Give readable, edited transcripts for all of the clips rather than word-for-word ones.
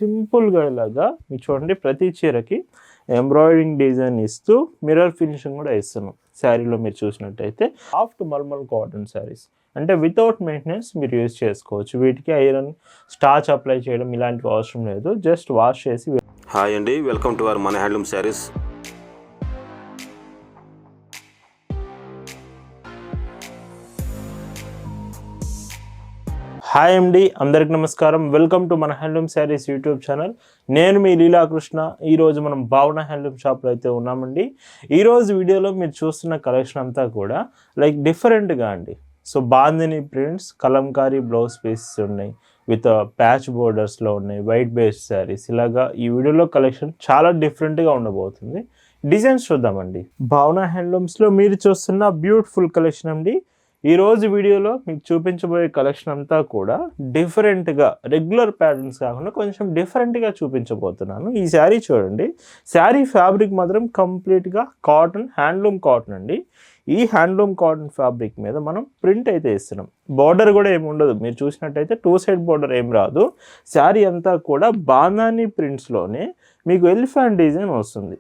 సింపుల్గా ఇలాగా మీకు చూడండి ప్రతి చీరకి ఎంబ్రాయిడింగ్ డిజైన్ ఇస్తూ మిర్రర్ ఫినిషింగ్ కూడా ఇస్తున్నాం. శారీలో మీరు చూసినట్టయితే సాఫ్ట్ మల్మల్ కాటన్ శారీస్ అంటే వితౌట్ మెయింటెనెన్స్ మీరు యూజ్ చేసుకోవచ్చు. వీటికి ఐరన్ స్టార్చ్ అప్లై చేయడం ఇలాంటివి అవసరం లేదు. జస్ట్ వాష్ చేసి. హాయ్ అండి, వెల్కమ్ టు అవర్ మన హ్యాండ్లూమ్ శారీస్. హాయ్ అండి, అందరికి నమస్కారం. వెల్కమ్ టు మన హ్యాండ్లూమ్ శారీస్ యూట్యూబ్ ఛానల్. నేను మీ లీలాకృష్ణ. ఈరోజు మనం భావన హ్యాండ్లూమ్ షాప్లో అయితే ఉన్నామండి. ఈరోజు వీడియోలో మీరు చూస్తున్న కలెక్షన్ అంతా కూడా లైక్ డిఫరెంట్గా అండి. So bandhani prints, Kalamkari blouse pieces ఉన్నాయి, విత్ ప్యాచ్ బోర్డర్స్లో ఉన్నాయి, వైట్ బేస్డ్ శారీస్. ఇలాగా ఈ వీడియోలో కలెక్షన్ చాలా డిఫరెంట్గా ఉండబోతుంది. డిజైన్స్ చూద్దామండి. భావన హ్యాండ్లూమ్స్లో మీరు చూస్తున్న బ్యూటిఫుల్ కలెక్షన్ అండి. ఈరోజు వీడియోలో మీకు చూపించబోయే కలెక్షన్ అంతా కూడా డిఫరెంట్గా, రెగ్యులర్ ప్యాటర్న్స్ కాకుండా కొంచెం డిఫరెంట్గా చూపించబోతున్నాను. ఈ శారీ చూడండి. శారీ ఫ్యాబ్రిక్ మాత్రం కంప్లీట్గా కాటన్, హ్యాండ్లూమ్ కాటన్ అండి. ఈ హ్యాండ్లూమ్ కాటన్ ఫ్యాబ్రిక్ మీద మనం ప్రింట్ అయితే ఇస్తున్నాం. బార్డర్ కూడా ఏమి ఉండదు. మీరు చూసినట్టయితే 2 సైడ్ బార్డర్ ఏం రాదు. శారీ అంతా కూడా బాందాని ప్రింట్స్లోనే మీకు ఎలిఫెంట్ డిజైన్ వస్తుంది.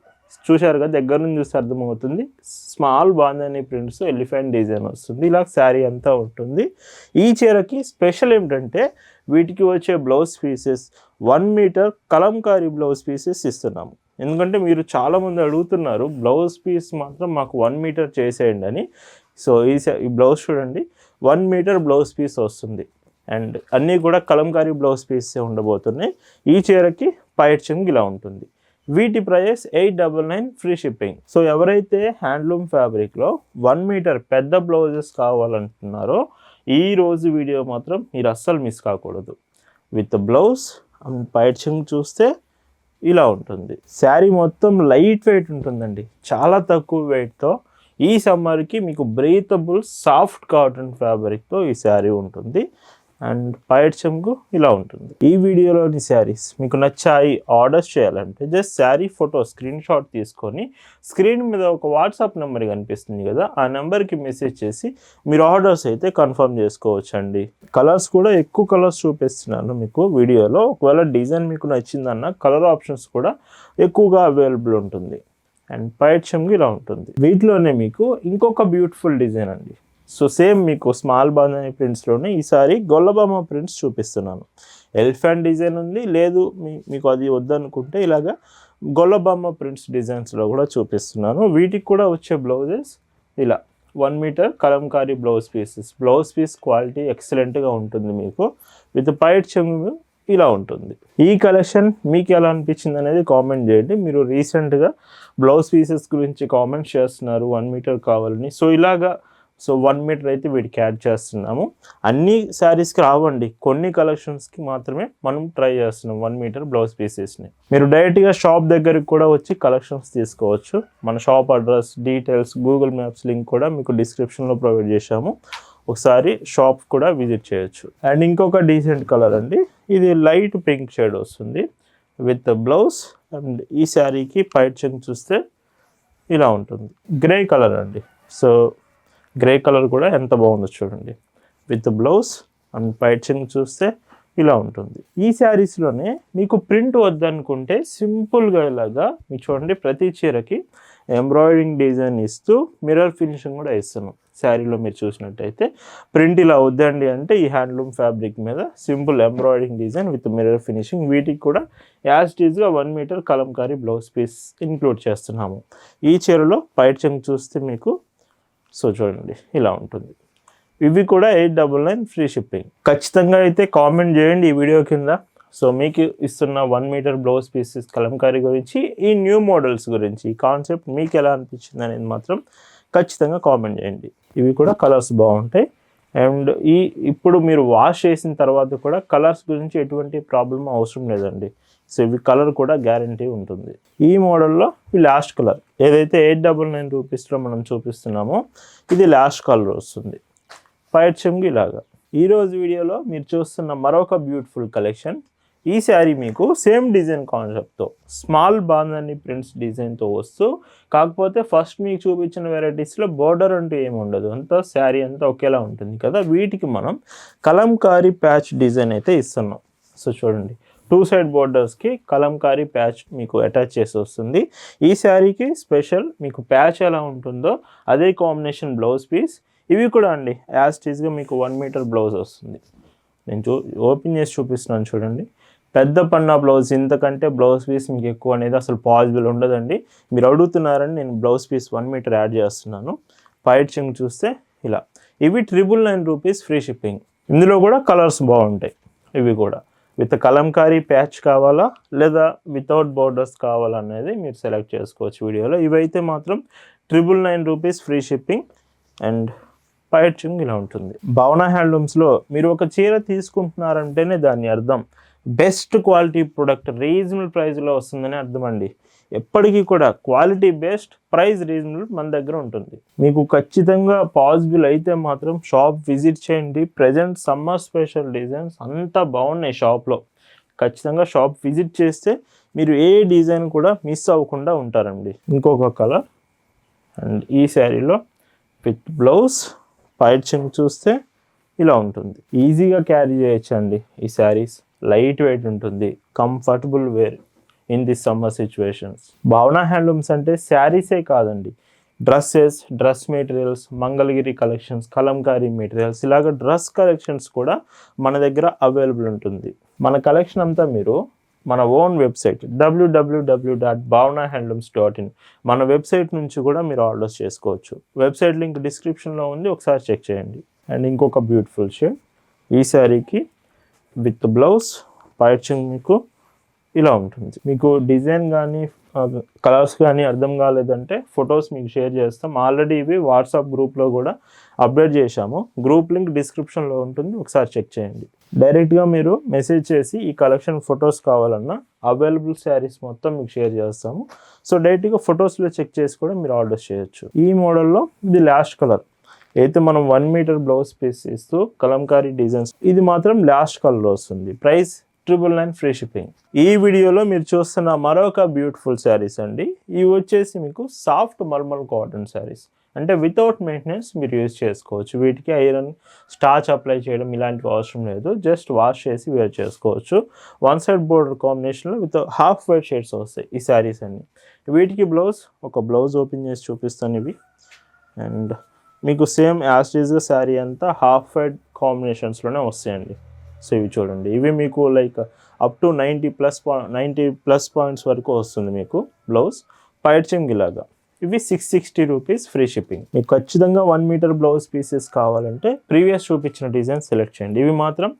చూశారు కదా, దగ్గర నుంచి చూస్తే అర్థమవుతుంది. Small bandhani prints, elephant design వస్తుంది. ఇలా శారీ అంతా ఉంటుంది. ఈ చీరకి స్పెషల్ ఏమిటంటే వీటికి వచ్చే blouse pieces 1 metre Kalamkari blouse pieces ఇస్తున్నాము. ఎందుకంటే మీరు చాలామంది అడుగుతున్నారు బ్లౌజ్ పీస్ మాత్రం మాకు 1 మీటర్ చేసేయండి అని. సో ఈ బ్లౌజ్ చూడండి, 1 మీటర్ బ్లౌజ్ పీస్ వస్తుంది. అండ్ అన్నీ కూడా కలంకారీ బ్లౌజ్ పీసే ఉండబోతున్నాయి. ఈ చీరకి పైట్ చెంగు ఇలా ఉంటుంది. వీటి ప్రైస్ 899 ఫ్రీ షిప్పింగ్. సో ఎవరైతే హ్యాండ్లూమ్ ఫ్యాబ్రిక్లో 1 మీటర్ పెద్ద బ్లౌజెస్ కావాలంటున్నారో ఈ రోజు వీడియో మాత్రం మీరు అస్సలు మిస్ కాకూడదు. విత్ బ్లౌజ్ అండ్ పైచింగ్ చూస్తే ఇలా ఉంటుంది. శారీ మొత్తం లైట్ వెయిట్ ఉంటుందండి, చాలా తక్కువ వెయిట్తో. ఈ సమ్మర్కి మీకు బ్రీతబుల్ సాఫ్ట్ కాటన్ ఫ్యాబ్రిక్తో ఈ శారీ ఉంటుంది. అండ్ పైట్ చెంగు ఇలా ఉంటుంది. ఈ వీడియోలోని శారీస్ మీకు నచ్చాయి, ఆర్డర్స్ చేయాలంటే just sari photo screen shot తీసుకొని స్క్రీన్ మీద ఒక వాట్సాప్ నెంబర్ కనిపిస్తుంది కదా, ఆ నెంబర్కి మెసేజ్ చేసి మీరు ఆర్డర్స్ అయితే కన్ఫర్మ్ చేసుకోవచ్చు అండి. కలర్స్ కూడా ఎక్కువ కలర్స్ చూపిస్తున్నాను మీకు వీడియోలో. ఒకవేళ డిజైన్ మీకు నచ్చిందన్న కలర్ ఆప్షన్స్ కూడా ఎక్కువగా అవైలబుల్ ఉంటుంది. అండ్ పైట్ చెంగు ఇలా ఉంటుంది. వీటిలోనే మీకు ఇంకొక బ్యూటిఫుల్ డిజైన్ అండి. సో సేమ్ మీకు స్మాల్ బాందని ప్రింట్స్లోనే ఈసారి గొల్లబామ ప్రింట్స్ చూపిస్తున్నాను. ఎలిఫెంట్ డిజైన్ ఉంది, లేదు మీకు అది వద్దనుకుంటే ఇలాగా గొల్లబామ ప్రింట్స్ డిజైన్స్లో కూడా చూపిస్తున్నాను. వీటికి కూడా వచ్చే బ్లౌజెస్ ఇలా 1 metre Kalamkari blouse pieces. Blouse piece quality ఎక్సలెంట్గా ఉంటుంది మీకు. విత్ పైట్ చెంగు ఇలా ఉంటుంది. ఈ కలెక్షన్ మీకు ఎలా అనిపించింది అనేది కామెంట్ చేయండి. మీరు రీసెంట్గా బ్లౌజ్ పీసెస్ గురించి కామెంట్స్ చేస్తున్నారు 1 మీటర్ కావాలని. సో ఇలాగా 1 మీటర్ అయితే వీటికి యాడ్ చేస్తున్నాము. అన్ని శారీస్కి రావండి, కొన్ని కలెక్షన్స్కి మాత్రమే మనం ట్రై చేస్తున్నాం 1 మీటర్ బ్లౌజ్ పీసెస్ని. మీరు డైరెక్ట్గా షాప్ దగ్గరికి కూడా వచ్చి కలెక్షన్స్ తీసుకోవచ్చు. మన shop address, details, Google maps link కూడా మీకు డిస్క్రిప్షన్లో ప్రొవైడ్ చేశాము. ఒకసారి షాప్ కూడా విజిట్ చేయొచ్చు. అండ్ ఇంకొక డీసెంట్ కలర్ అండి, ఇది లైట్ పింక్ షేడ్ వస్తుంది విత్ బ్లౌజ్. అండ్ ఈ శారీకి పైట్ చెంగు చూస్తే ఇలా ఉంటుంది. గ్రే కలర్ అండి. సో గ్రే కలర్ కూడా ఎంత బాగుందో చూడండి. విత్ బ్లౌజ్ అండ్ పైట్ చెంగు చూస్తే ఇలా ఉంటుంది. ఈ శారీస్లోనే మీకు ప్రింట్ వద్దనుకుంటే సింపుల్గా ఇలాగా మీకు చూడండి ప్రతి చీరకి ఎంబ్రాయిడింగ్ డిజైన్ ఇస్తూ మిర్రర్ ఫినిషింగ్ కూడా ఇస్తున్నాం. శారీలో మీరు చూసినట్టయితే ప్రింట్ ఇలా వద్దండి అంటే ఈ హ్యాండ్లూమ్ ఫ్యాబ్రిక్ మీద simple embroidering design with mirror finishing. వీటికి కూడా యాజ్ టీజ్గా 1 metre Kalamkari blouse piece include చేస్తున్నాము. ఈ చీరలో పైట్ చెంగు చూస్తే మీకు సో చూడండి ఇలా ఉంటుంది. ఇవి కూడా 899 ఫ్రీ షిప్పింగ్. ఖచ్చితంగా అయితే కామెంట్ చేయండి ఈ వీడియో కింద. సో మీకు ఇస్తున్న 1 మీటర్ బ్లౌజ్ పీసెస్ కలంకారీ గురించి, ఈ న్యూ మోడల్స్ గురించి, ఈ కాన్సెప్ట్ మీకు ఎలా అనిపించింది అనేది మాత్రం ఖచ్చితంగా కామెంట్ చేయండి. ఇవి కూడా కలర్స్ బాగుంటాయి. అండ్ ఇప్పుడు మీరు వాష్ చేసిన తర్వాత కూడా కలర్స్ గురించి ఎటువంటి ప్రాబ్లం అవసరం లేదండి. సో ఇవి కలర్ కూడా గ్యారంటీ ఉంటుంది. ఈ మోడల్లో ఈ లాస్ట్ కలర్ ఏదైతే 899 రూపీస్లో మనం చూపిస్తున్నామో ఇది లాస్ట్ కలర్ వస్తుంది. పైట్ చెంగు ఇలాగా. ఈరోజు వీడియోలో మీరు చూస్తున్న మరొక బ్యూటిఫుల్ కలెక్షన్. ఈ శారీ మీకు సేమ్ డిజైన్ కాన్సెప్ట్తో స్మాల్ బాందని ప్రింట్స్ డిజైన్తో వస్తూ, కాకపోతే ఫస్ట్ మీకు చూపించిన వెరైటీస్లో బోర్డర్ అంటూ ఏమి ఉండదు, అంతా శారీ అంతా ఒకేలా ఉంటుంది కదా. వీటికి మనం కలంకారీ ప్యాచ్ డిజైన్ అయితే ఇస్తున్నాం. సో చూడండి, టూ సైడ్ బోర్డర్స్కి కలంకారీ ప్యాచ్ మీకు అటాచ్ చేసి వస్తుంది. ఈ శారీకి స్పెషల్ మీకు ప్యాచ్ ఎలా ఉంటుందో అదే కాంబినేషన్ బ్లౌజ్ పీస్. ఇవి కూడా అండి యాజ్ టీజ్గా మీకు 1 మీటర్ బ్లౌజ్ వస్తుంది. నేను ఓపెన్ చేసి చూపిస్తున్నాను చూడండి. పెద్ద పన్నా బ్లౌజ్ ఇంతకంటే బ్లౌజ్ పీస్ మీకు ఎక్కువ అనేది అసలు పాసిబుల్ ఉండదండి. మీరు అడుగుతున్నారని నేను బ్లౌజ్ పీస్ 1 మీటర్ యాడ్ చేస్తున్నాను. పైచింగ్ చూస్తే ఇలా. ఇవి 999 రూపీస్ ఫ్రీ షిప్పింగ్. ఇందులో కూడా కలర్స్ బాగుంటాయి. ఇవి కూడా విత్ కలంకారీ ప్యాచ్ కావాలా లేదా వితౌట్ బోర్డర్స్ కావాలా అనేది మీరు సెలెక్ట్ చేసుకోవచ్చు వీడియోలో. ఇవైతే మాత్రం 999 రూపీస్ ఫ్రీ షిప్పింగ్ అండ్ పైచింగ్ ఇలా ఉంటుంది. భావన హ్యాండ్లూమ్స్లో మీరు ఒక చీర తీసుకుంటున్నారంటేనే దాని అర్థం బెస్ట్ క్వాలిటీ ప్రొడక్ట్ రీజనబుల్ ప్రైస్లో వస్తుందని అర్థం అండి. ఎప్పటికీ కూడా క్వాలిటీ బెస్ట్, ప్రైస్ రీజనబుల్ మన దగ్గర ఉంటుంది. మీకు ఖచ్చితంగా పాసిబుల్ అయితే మాత్రం షాప్ విజిట్ చేయండి. ప్రజెంట్ సమ్మర్ స్పెషల్ డిజైన్స్ అంతా బాగున్నాయి షాప్లో. ఖచ్చితంగా షాప్ విజిట్ చేస్తే మీరు ఏ డిజైన్ కూడా మిస్ అవ్వకుండా ఉంటారండి. ఇంకొక కలర్ అండ్ ఈ శారీలో విత్ బ్లౌజ్ పైచింగ్ చూస్తే ఇలా ఉంటుంది. ఈజీగా క్యారీ చేయొచ్చు అండి ఈ శారీస్. లైట్ వెయిట్ ఉంటుంది, comfortable wear in this summer situations. Bhavana handlooms అంటే శారీసే కాదండి, dresses, dress materials, Mangalagiri collections, Kalamkari materials, ఇలాగ డ్రెస్ కలెక్షన్స్ కూడా మన దగ్గర అవైలబుల్ ఉంటుంది. మన కలెక్షన్ అంతా మీరు మన ఓన్ వెబ్సైట్ www.bhavanahandlooms.in మన వెబ్సైట్ నుంచి కూడా మీరు ఆర్డర్స్ చేసుకోవచ్చు. వెబ్సైట్ లింక్ డిస్క్రిప్షన్లో ఉంది, ఒకసారి చెక్ చేయండి. అండ్ ఇంకొక బ్యూటిఫుల్ షేడ్ ఈ శారీకి విత్ బ్లౌజ్ పైచింగ్ మీకు ఇలా ఉంటుంది. మీకు డిజైన్ కానీ కలర్స్ కానీ అర్థం కాలేదంటే ఫొటోస్ మీకు షేర్ చేస్తాం. ఆల్రెడీ ఇవి వాట్సాప్ గ్రూప్లో కూడా అప్డేట్ చేశాము. గ్రూప్ లింక్ డిస్క్రిప్షన్లో ఉంటుంది, ఒకసారి చెక్ చేయండి. డైరెక్ట్గా మీరు మెసేజ్ చేసి ఈ కలెక్షన్ ఫొటోస్ కావాలన్నా అవైలబుల్ శారీస్ మొత్తం మీకు షేర్ చేస్తాము. సో డైరెక్ట్గా ఫొటోస్లో చెక్ చేసి కూడా మీరు ఆర్డర్ చేయొచ్చు. ఈ మోడల్లో ఇది లాస్ట్ కలర్ అయితే మనం 1 మీటర్ బ్లౌజ్ పీస్ ఇస్తూ కలంకారీ డిజైన్స్, ఇది మాత్రం లాస్ట్ కలర్ వస్తుంది. Price 999 free shipping. ఈ వీడియోలో మీరు చూస్తున్న మరొక బ్యూటిఫుల్ శారీస్ అండి. ఇవి వచ్చేసి మీకు సాఫ్ట్ మల్మల్ కాటన్ శారీస్, అంటే వితౌట్ మెయింటెనెన్స్ మీరు యూజ్ చేసుకోవచ్చు. వీటికి ఐరన్, స్టార్చ్ అప్లై చేయడం ఇలాంటివి అవసరం లేదు. జస్ట్ వాష్ చేసి వేర్ చేసుకోవచ్చు. 1 సైడ్ బోర్డర్ కాంబినేషన్లో విత్ హాఫ్ వైట్ షేడ్స్ వస్తాయి ఈ శారీస్ అన్ని. వీటికి ఒక బ్లౌజ్ ఓపెన్ చేసి చూపిస్తాను ఇవి. అండ్ మీకు సేమ్ యాజ్ టీజ్గా శారీ అంతా హాఫ్ వైట్ కాంబినేషన్స్లోనే వస్తాయండి. సో ఇవి చూడండి, ఇవి మీకు like up to 90 plus points వరకు వస్తుంది మీకు బ్లౌజ్. పైచింగ్ ఇలాగా. ఇవి 660 రూపీస్ ఫ్రీ షిప్పింగ్. మీకు ఖచ్చితంగా 1 మీటర్ బ్లౌజ్ పీసెస్ కావాలంటే ప్రీవియస్ చూపించిన డిజైన్ సెలెక్ట్ చేయండి. ఇవి మాత్రం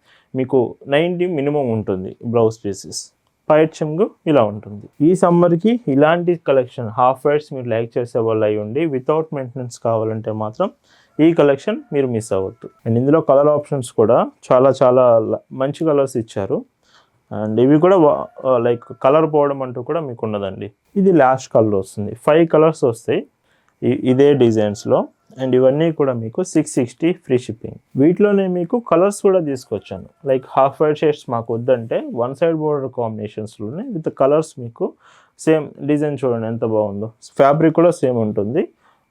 మీకు 90 మినిమం ఉంటుంది బ్లౌజ్ పీసెస్. పైచింగ్ ఇలా ఉంటుంది. ఈ సమ్మర్కి ఇలాంటి కలెక్షన్ హాఫ్ వైట్స్ మీరు లైక్ చేసే వాళ్ళు అయి ఉండి వితౌట్ మెయింటెనెన్స్ కావాలంటే మాత్రం ఈ కలెక్షన్ మీరు మిస్ అవ్వద్దు. అండ్ ఇందులో కలర్ ఆప్షన్స్ కూడా చాలా మంచి కలర్స్ ఇచ్చారు. అండ్ ఇవి కూడా లైక్ కలర్ పోవడం అంటూ కూడా మీకు ఉండదండి. ఇది లాస్ట్ కలర్ వస్తుంది. 5 కలర్స్ వస్తాయి ఇదే డిజైన్స్లో. అండ్ ఇవన్నీ కూడా మీకు 660 ఫ్రీ షిప్పింగ్. వీటిలోనే మీకు కలర్స్ కూడా తీసుకొచ్చాను. లైక్ హాఫ్ వైట్ షేడ్స్ మాకు వద్దంటే 1 సైడ్ బోర్డర్ కాంబినేషన్స్లోనే విత్ కలర్స్ మీకు సేమ్ డిజైన్ చూడండి ఎంత బాగుందో. ఫ్యాబ్రిక్ కూడా సేమ్ ఉంటుంది.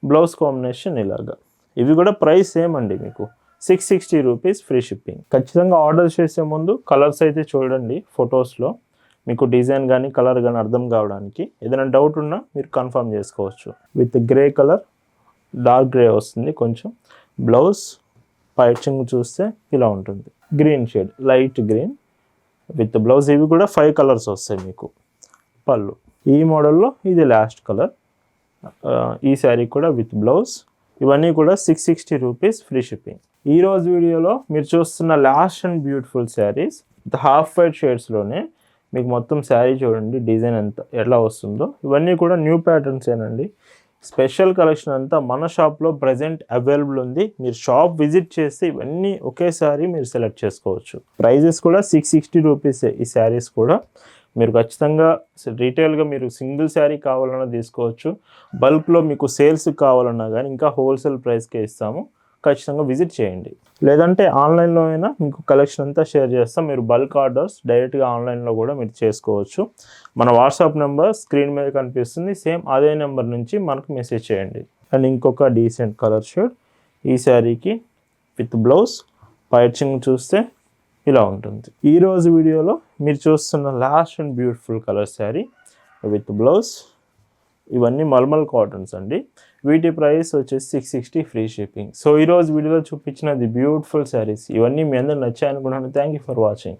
బ్లౌజ్ కాంబినేషన్ ఇలాగా. ఇవి కూడా ప్రైస్ సేమ్ అండి, మీకు 660 రూపీస్ ఫ్రీ షిప్పింగ్. ఖచ్చితంగా ఆర్డర్ చేసే ముందు కలర్స్ అయితే చూడండి ఫొటోస్లో. మీకు డిజైన్ కానీ కలర్ కానీ అర్థం కావడానికి. ఏదైనా డౌట్ ఉన్నా మీరు కన్ఫర్మ్ చేసుకోవచ్చు. With grey colour, dark grey వస్తుంది కొంచెం. బ్లౌజ్ పైచింగ్ చూస్తే ఇలా ఉంటుంది. Green shade, light green with blouse. ఇవి కూడా 5 కలర్స్ వస్తాయి మీకు. పళ్ళు ఈ మోడల్లో ఇది లాస్ట్ కలర్. ఈ శారీ కూడా విత్ బ్లౌజ్. ఇవన్నీ కూడా 660 రూపీస్ ఫ్రీ షిప్పింగ్. ఈరోజు వీడియోలో మీరు చూస్తున్న last and beautiful saris with half white షేడ్స్లోనే మీకు మొత్తం శారీ చూడండి డిజైన్ ఎలా వస్తుందో. ఇవన్నీ కూడా న్యూ ప్యాటర్న్స్ ఏనండి. స్పెషల్ కలెక్షన్ అంతా మన షాప్లో ప్రజెంట్ అవైలబుల్ ఉంది. మీరు షాప్ విజిట్ చేస్తే ఇవన్నీ ఒకేసారి మీరు సెలెక్ట్ చేసుకోవచ్చు. ప్రైజెస్ కూడా 660 రూపీసే ఈ శారీస్ కూడా. మీరు ఖచ్చితంగా రీటైల్గా మీరు సింగిల్ శారీ కావాలన్నా తీసుకోవచ్చు. బల్క్లో మీకు సేల్స్ కావాలన్నా కానీ ఇంకా హోల్సేల్ ప్రైస్కే ఇస్తాము. ఖచ్చితంగా విజిట్ చేయండి. లేదంటే ఆన్లైన్లో అయినా మీకు కలెక్షన్ అంతా షేర్ చేస్తాం. మీరు బల్క్ ఆర్డర్స్ డైరెక్ట్గా ఆన్లైన్లో కూడా మీరు చేసుకోవచ్చు. మన వాట్సాప్ నెంబర్ స్క్రీన్ మీద కనిపిస్తుంది. సేమ్ అదే నెంబర్ నుంచి మనకు మెసేజ్ చేయండి. అండ్ ఇంకొక డీసెంట్ కలర్ షేడ్ ఈ శారీకి విత్ బ్లౌజ్. పైచింగ్ చూస్తే ఇలా ఉంటుంది. ఈరోజు వీడియోలో మీరు చూస్తున్న last and beautiful colour sari with blouse. ఇవన్నీ మల్మల్ కాటన్స్ అండి. వీటి ప్రైస్ వచ్చేసి 660 ఫ్రీ షిప్పింగ్. సో ఈరోజు వీడియోలో చూపించిన ది బ్యూటిఫుల్ శారీస్ ఇవన్నీ మీ అందరూ నచ్చాయనుకున్నాను. Thank you for watching.